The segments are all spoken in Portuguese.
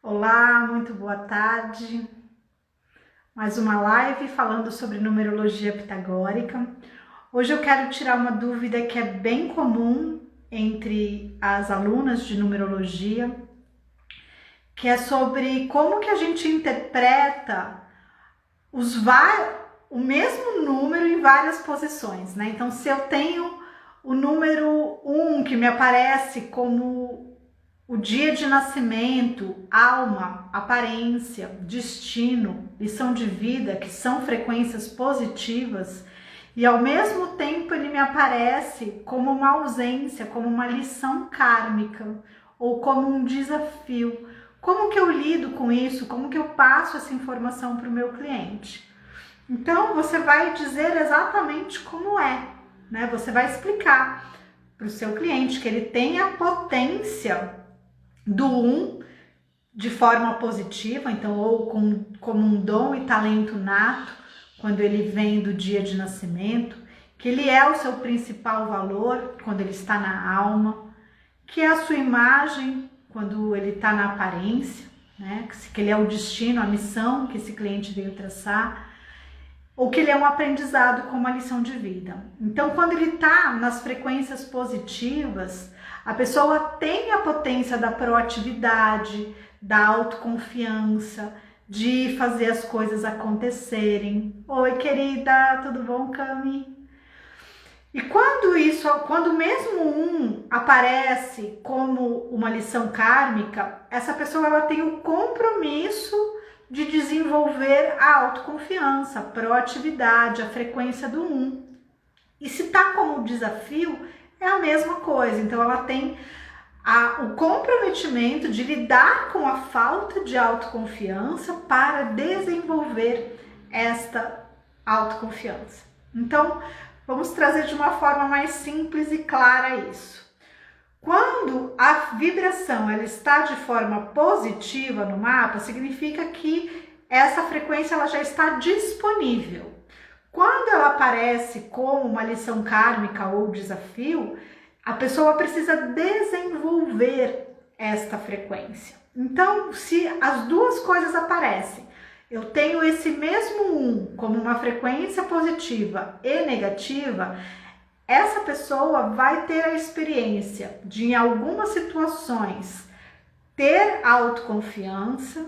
Olá, muito boa tarde. Mais uma live falando sobre numerologia pitagórica. Hoje eu quero tirar uma dúvida que é bem comum entre as alunas de numerologia, que é sobre como que a gente interpreta o mesmo número em várias posições, né? Então, se eu tenho o número 1 que me aparece como o dia de nascimento, alma, aparência, destino, lição de vida, que são frequências positivas, e ao mesmo tempo ele me aparece como uma ausência, como uma lição kármica ou como um desafio. Como que eu lido com isso? Como que eu passo essa informação para o meu cliente? Então você vai dizer exatamente como é, né? Você vai explicar para o seu cliente que ele tem a potência do 1 de forma positiva, então, ou como um dom e talento nato, quando ele vem do dia de nascimento, que ele é o seu principal valor quando ele está na alma, que é a sua imagem quando ele está na aparência, né? Que ele é o destino, a missão que esse cliente veio traçar, ou que ele é um aprendizado com uma lição de vida. Então, quando ele está nas frequências positivas, a pessoa tem a potência da proatividade, da autoconfiança, de fazer as coisas acontecerem. Oi, querida, tudo bom, Cami? E quando mesmo um aparece como uma lição kármica, essa pessoa ela tem o compromisso de desenvolver a autoconfiança, a proatividade, a frequência do 1. E se está como desafio, é a mesma coisa. Então ela tem o comprometimento de lidar com a falta de autoconfiança para desenvolver esta autoconfiança. Então, vamos trazer de uma forma mais simples e clara isso. Quando a vibração ela está de forma positiva no mapa, significa que essa frequência ela já está disponível. Quando ela aparece como uma lição kármica ou desafio, a pessoa precisa desenvolver esta frequência. Então, se as duas coisas aparecem, eu tenho esse mesmo 1 como uma frequência positiva e negativa, essa pessoa vai ter a experiência de, em algumas situações, ter autoconfiança,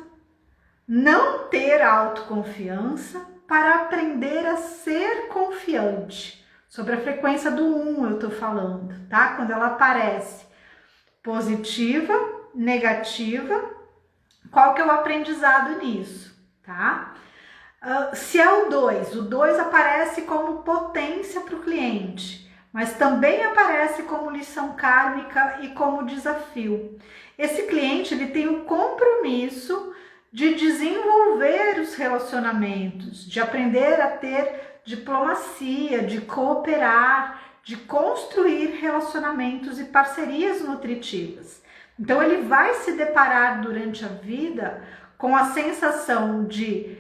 não ter autoconfiança, para aprender a ser confiante. Sobre a frequência do 1 eu tô falando, tá? Quando ela aparece positiva, negativa, qual que é o aprendizado nisso, tá? Se é o 2 aparece como potência para o cliente, mas também aparece como lição kármica e como desafio. Esse cliente ele tem o compromisso de desenvolver os relacionamentos, de aprender a ter diplomacia, de cooperar, de construir relacionamentos e parcerias nutritivas. Então ele vai se deparar durante a vida com a sensação de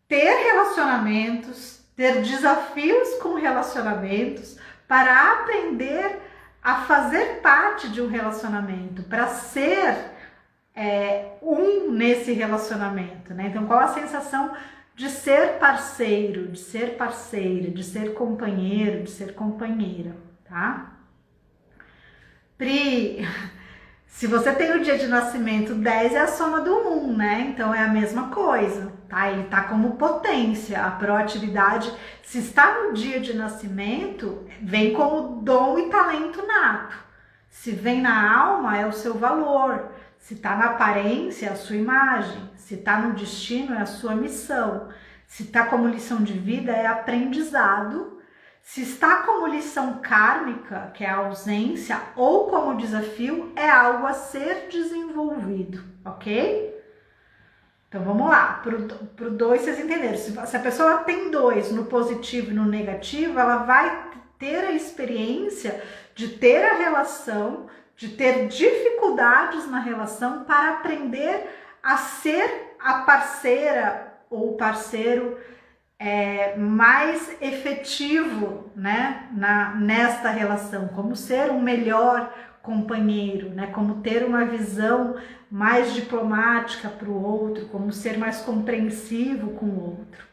ter relacionamentos, ter desafios com relacionamentos, para aprender a fazer parte de um relacionamento, para ser nesse relacionamento, né? Então, qual a sensação de ser parceiro, de ser parceira, de ser companheiro, de ser companheira, tá? Pri, se você tem o dia de nascimento 10 é a soma do 1, né? Então é a mesma coisa, tá? Ele tá como potência, a proatividade, se está no dia de nascimento, vem como dom e talento nato. Se vem na alma, é o seu valor. Se tá na aparência, é a sua imagem. Se tá no destino, é a sua missão. Se tá como lição de vida, é aprendizado. Se está como lição kármica, que é a ausência, ou como desafio, é algo a ser desenvolvido, ok? Então vamos lá, pro 2 vocês entenderam. Se a pessoa tem 2 no positivo e no negativo, ela vai ter a experiência de ter a relação, de ter dificuldades na relação para aprender a ser a parceira ou parceiro mais efetivo, né, nesta relação, como ser um melhor companheiro, né? Como ter uma visão mais diplomática para o outro, como ser mais compreensivo com o outro.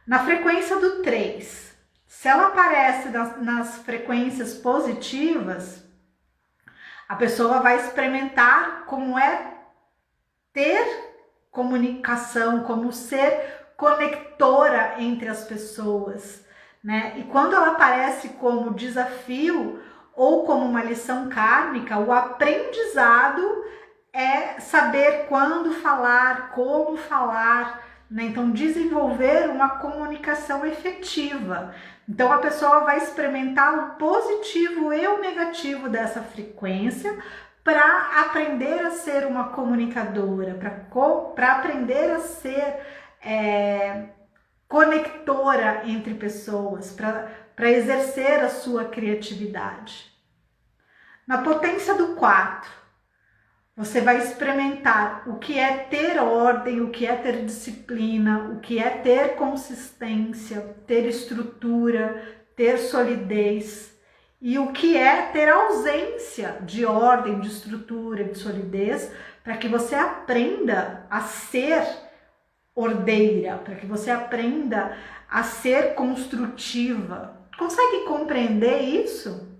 Na frequência do 3, se ela aparece nas frequências positivas, a pessoa vai experimentar como é ter comunicação, como ser conectora entre as pessoas, né? E quando ela aparece como desafio ou como uma lição kármica, o aprendizado é saber quando falar, como falar, né? Então desenvolver uma comunicação efetiva. Então a pessoa vai experimentar o positivo e o negativo dessa frequência para aprender a ser uma comunicadora, para aprender a ser conectora entre pessoas, para exercer a sua criatividade. Na potência do 4, você vai experimentar o que é ter ordem, o que é ter disciplina, o que é ter consistência, ter estrutura, ter solidez, e o que é ter ausência de ordem, de estrutura, de solidez, para que você aprenda a ser ordeira, para que você aprenda a ser construtiva. Consegue compreender isso?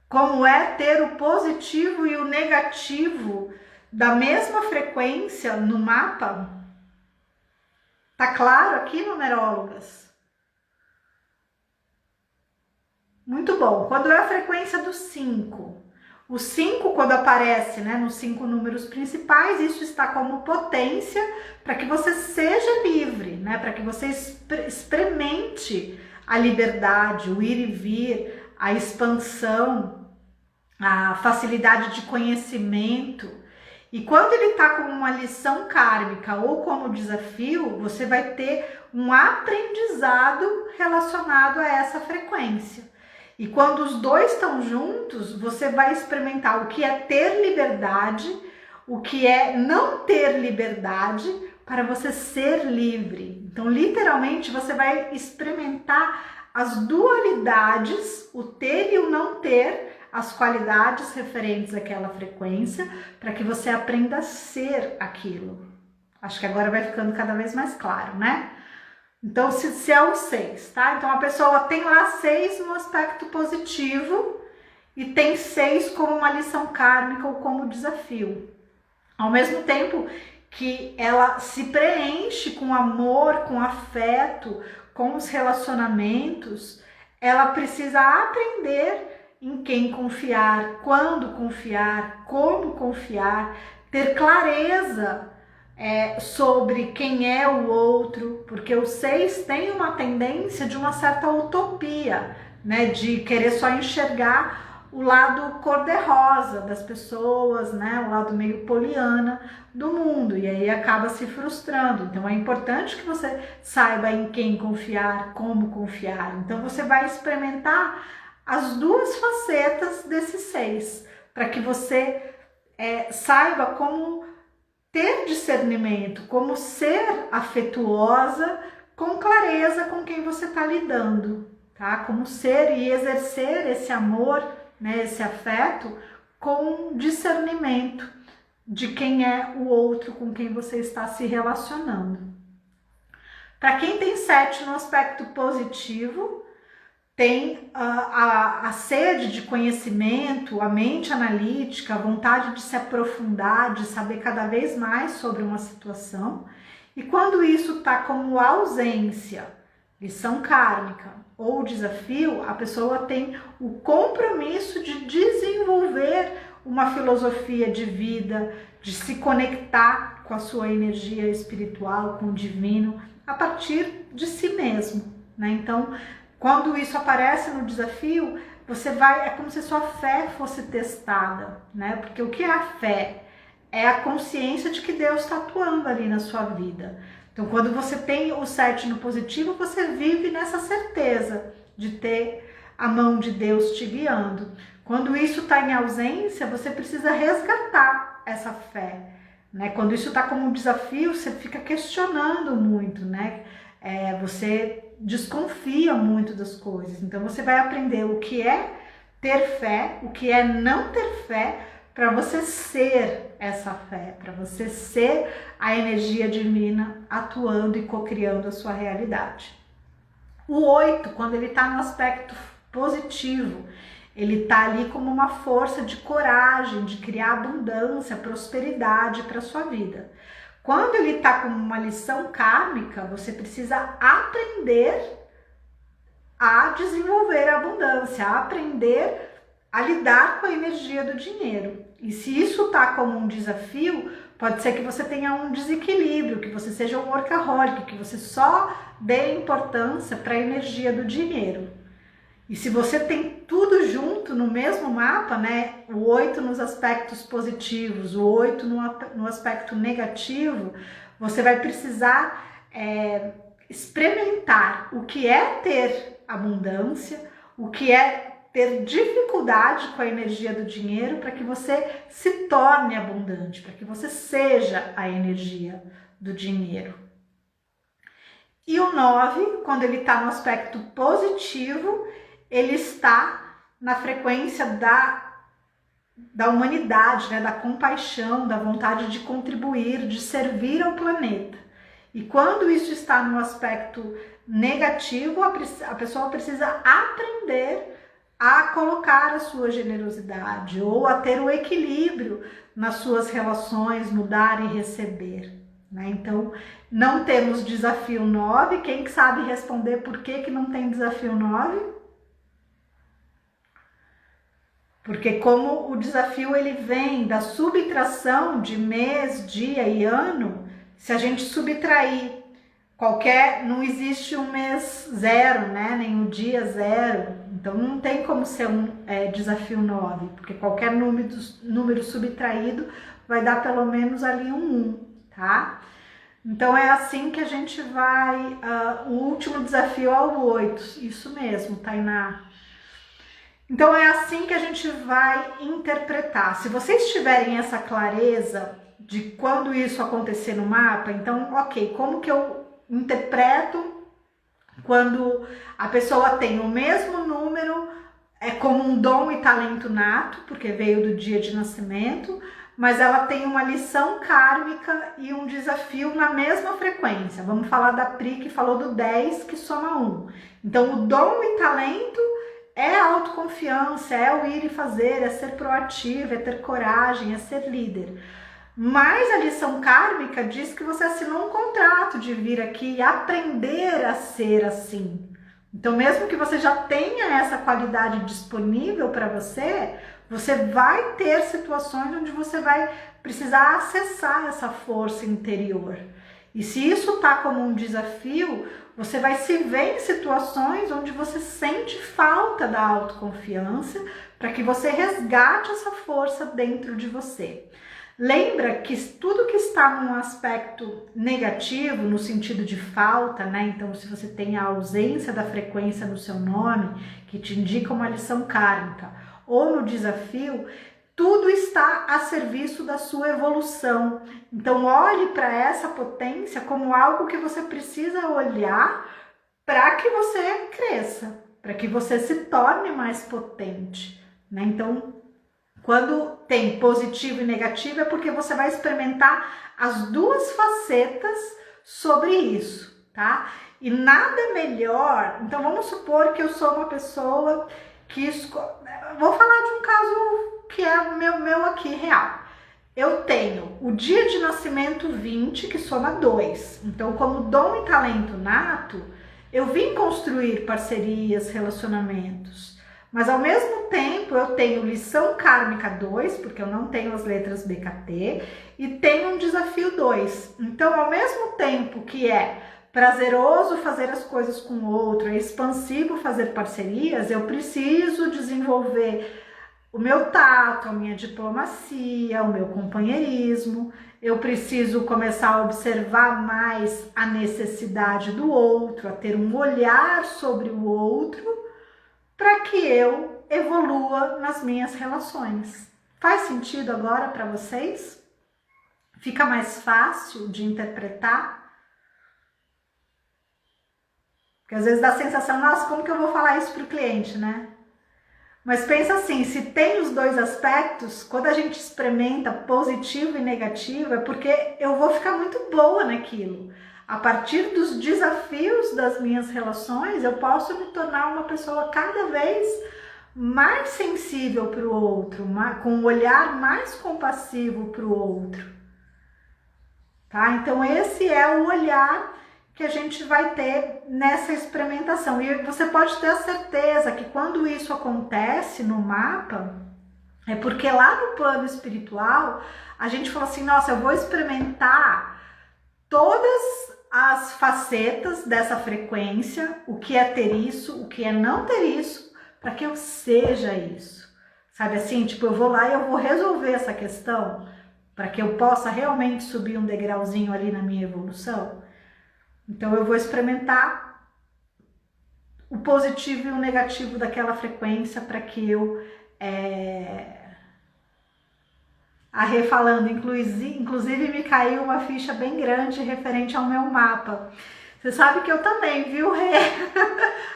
Como é ter o positivo e o negativo da mesma frequência no mapa? Tá claro aqui, numerólogas? Muito bom. Quando é a frequência do 5? O 5, quando aparece, né, nos 5 números principais, isso está como potência para que você seja livre, né, para que você experimente a liberdade, o ir e vir, a expansão, a facilidade de conhecimento. E quando ele está como uma lição kármica ou como desafio, você vai ter um aprendizado relacionado a essa frequência. E quando os dois estão juntos, você vai experimentar o que é ter liberdade, o que é não ter liberdade, para você ser livre. Então, literalmente, você vai experimentar as dualidades, o ter e o não ter, as qualidades referentes àquela frequência, para que você aprenda a ser aquilo. Acho que agora vai ficando cada vez mais claro, né? Então, se é o 6, tá? Então, a pessoa tem lá 6 no aspecto positivo e tem 6 como uma lição kármica ou como desafio. Ao mesmo tempo que ela se preenche com amor, com afeto, com os relacionamentos, ela precisa aprender em quem confiar, quando confiar, como confiar, ter clareza sobre quem é o outro, porque o 6 tem uma tendência de uma certa utopia, né, de querer só enxergar o lado cor-de-rosa das pessoas, né, o lado meio poliana do mundo, e aí acaba se frustrando. Então é importante que você saiba em quem confiar, como confiar. Então você vai experimentar as duas facetas desse 6, para que você saiba como ter discernimento, como ser afetuosa com clareza com quem você está lidando, tá? Como ser e exercer esse amor, né, esse afeto com discernimento de quem é o outro com quem você está se relacionando. Para quem tem 7 no aspecto positivo, tem a sede de conhecimento, a mente analítica, a vontade de se aprofundar, de saber cada vez mais sobre uma situação. E quando isso está como ausência, lição kármica ou desafio, a pessoa tem o compromisso de desenvolver uma filosofia de vida, de se conectar com a sua energia espiritual, com o divino, a partir de si mesmo, né? Então, quando isso aparece no desafio, é como se sua fé fosse testada, né? Porque o que é a fé? É a consciência de que Deus está atuando ali na sua vida. Então, quando você tem o 7 no positivo, você vive nessa certeza de ter a mão de Deus te guiando. Quando isso está em ausência, você precisa resgatar essa fé, né? Quando isso está como um desafio, você fica questionando muito, né? Você desconfia muito das coisas. Então você vai aprender o que é ter fé, o que é não ter fé, para você ser essa fé, para você ser a energia divina atuando e co-criando a sua realidade. O 8, quando ele está no aspecto positivo, ele está ali como uma força de coragem, de criar abundância, prosperidade para a sua vida. Quando ele está como uma lição kármica, você precisa aprender a desenvolver a abundância, a aprender a lidar com a energia do dinheiro. E se isso está como um desafio, pode ser que você tenha um desequilíbrio, que você seja um workaholic, que você só dê importância para a energia do dinheiro. E se você tem tudo junto no mesmo mapa, né, o 8 nos aspectos positivos, o 8 no aspecto negativo, você vai precisar experimentar o que é ter abundância, o que é ter dificuldade com a energia do dinheiro para que você se torne abundante, para que você seja a energia do dinheiro. E o 9, quando ele está no aspecto positivo, ele está na frequência da humanidade, né? Da compaixão, da vontade de contribuir, de servir ao planeta. E quando isso está no aspecto negativo, a pessoa precisa aprender a colocar a sua generosidade ou a ter o equilíbrio nas suas relações, no dar e receber, né? Então, não temos desafio 9. Quem sabe responder por que não tem desafio 9? Porque como o desafio ele vem da subtração de mês, dia e ano, se a gente subtrair não existe um mês zero, né? Nem um dia zero. Então não tem como ser um desafio 9, porque qualquer número subtraído vai dar pelo menos ali um 1, tá? Então é assim que a gente vai, o último desafio é o 8, isso mesmo, Tainá. Então é assim que a gente vai interpretar. Se vocês tiverem essa clareza de quando isso acontecer no mapa, então ok, como que eu interpreto quando a pessoa tem o mesmo número, como um dom e talento nato, porque veio do dia de nascimento, mas ela tem uma lição kármica e um desafio na mesma frequência. Vamos falar da Pri, que falou do 10, que soma 1. Então o dom e talento é a autoconfiança, é o ir e fazer, é ser proativo, é ter coragem, é ser líder. Mas a lição kármica diz que você assinou um contrato de vir aqui e aprender a ser assim. Então, mesmo que você já tenha essa qualidade disponível para você, você vai ter situações onde você vai precisar acessar essa força interior. E se isso tá como um desafio, você vai se ver em situações onde você sente falta da autoconfiança para que você resgate essa força dentro de você. Lembra que tudo que está num aspecto negativo, no sentido de falta, né? Então, se você tem a ausência da frequência no seu nome, que te indica uma lição kármica, ou no desafio, tudo está a serviço da sua evolução. Então, olhe para essa potência como algo que você precisa olhar para que você cresça, para que você se torne mais potente, né? Então, quando tem positivo e negativo é porque você vai experimentar as duas facetas sobre isso, tá? E nada melhor. Então vamos supor que eu sou uma pessoa que vou falar de um caso que é o meu aqui real. Eu tenho o dia de nascimento 20, que soma 2. Então, como dom e talento nato, eu vim construir parcerias, relacionamentos. Mas ao mesmo tempo eu tenho lição kármica 2, porque eu não tenho as letras BKT, e tenho um desafio 2. Então, ao mesmo tempo que é prazeroso fazer as coisas com o outro, é expansivo fazer parcerias, eu preciso desenvolver o meu tato, a minha diplomacia, o meu companheirismo. Eu preciso começar a observar mais a necessidade do outro, a ter um olhar sobre o outro, para que eu evolua nas minhas relações. Faz sentido agora para vocês? Fica mais fácil de interpretar? Porque às vezes dá a sensação, nossa, como que eu vou falar isso para o cliente, né? Mas pensa assim, se tem os dois aspectos, quando a gente experimenta positivo e negativo, é porque eu vou ficar muito boa naquilo. A partir dos desafios das minhas relações, eu posso me tornar uma pessoa cada vez mais sensível para o outro, com um olhar mais compassivo para o outro. Tá? Então esse é o olhar que a gente vai ter nessa experimentação. E você pode ter a certeza que quando isso acontece no mapa, é porque lá no plano espiritual, a gente fala assim, nossa, eu vou experimentar todas as facetas dessa frequência, o que é ter isso, o que é não ter isso, para que eu seja isso. Sabe assim, tipo, eu vou lá e eu vou resolver essa questão, para que eu possa realmente subir um degrauzinho ali na minha evolução. Então eu vou experimentar o positivo e o negativo daquela frequência para que eu, a Rê falando, inclusive me caiu uma ficha bem grande referente ao meu mapa. Você sabe que eu também, viu, Rê?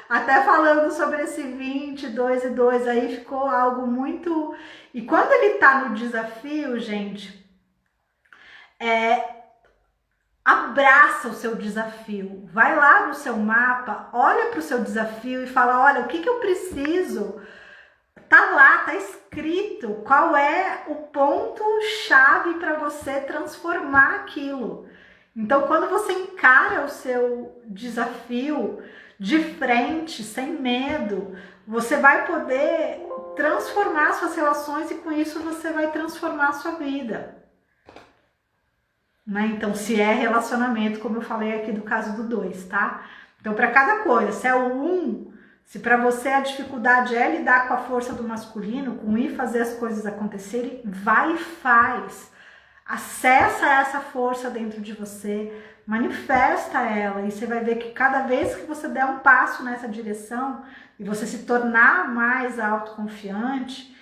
Até falando sobre esse 20, 2 e 2 aí ficou algo muito... E quando ele tá no desafio, gente, abraça o seu desafio, vai lá no seu mapa, olha para o seu desafio e fala, olha, o que eu preciso? Tá lá, tá escrito qual é o ponto-chave para você transformar aquilo. Então, quando você encara o seu desafio de frente, sem medo, você vai poder transformar suas relações e com isso você vai transformar a sua vida. Né? Então, se é relacionamento, como eu falei aqui do caso do 2, tá? Então, para cada coisa, se é o 1, se para você a dificuldade é lidar com a força do masculino, com ir fazer as coisas acontecerem, vai e faz. Acessa essa força dentro de você, manifesta ela e você vai ver que cada vez que você der um passo nessa direção e você se tornar mais autoconfiante,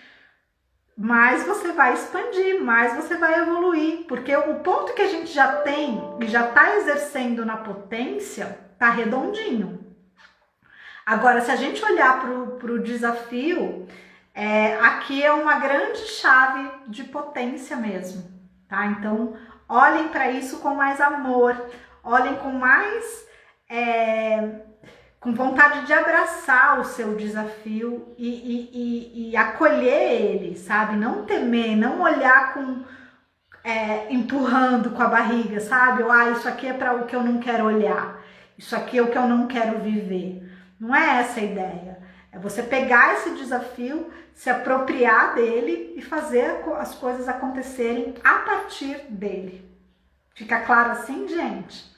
mais você vai expandir, mais você vai evoluir, porque o ponto que a gente já tem e já está exercendo na potência tá redondinho. Agora, se a gente olhar para o desafio, aqui é uma grande chave de potência mesmo, tá? Então, olhem para isso com mais amor, olhem com mais... com vontade de abraçar o seu desafio e acolher ele, sabe? Não temer, não olhar com empurrando com a barriga, sabe? Isso aqui é para o que eu não quero olhar, isso aqui é o que eu não quero viver. Não é essa a ideia. É você pegar esse desafio, se apropriar dele e fazer as coisas acontecerem a partir dele. Fica claro assim, gente?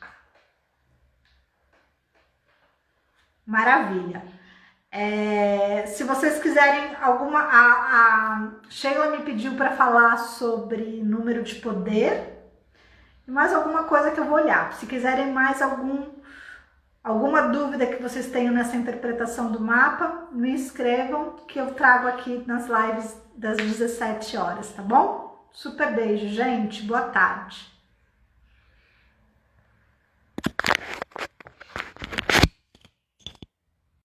Maravilha. Se vocês quiserem alguma... A Sheila me pediu para falar sobre número de poder e mais alguma coisa que eu vou olhar. Se quiserem mais alguma dúvida que vocês tenham nessa interpretação do mapa, me escrevam que eu trago aqui nas lives das 17 horas, tá bom? Super beijo, gente. Boa tarde.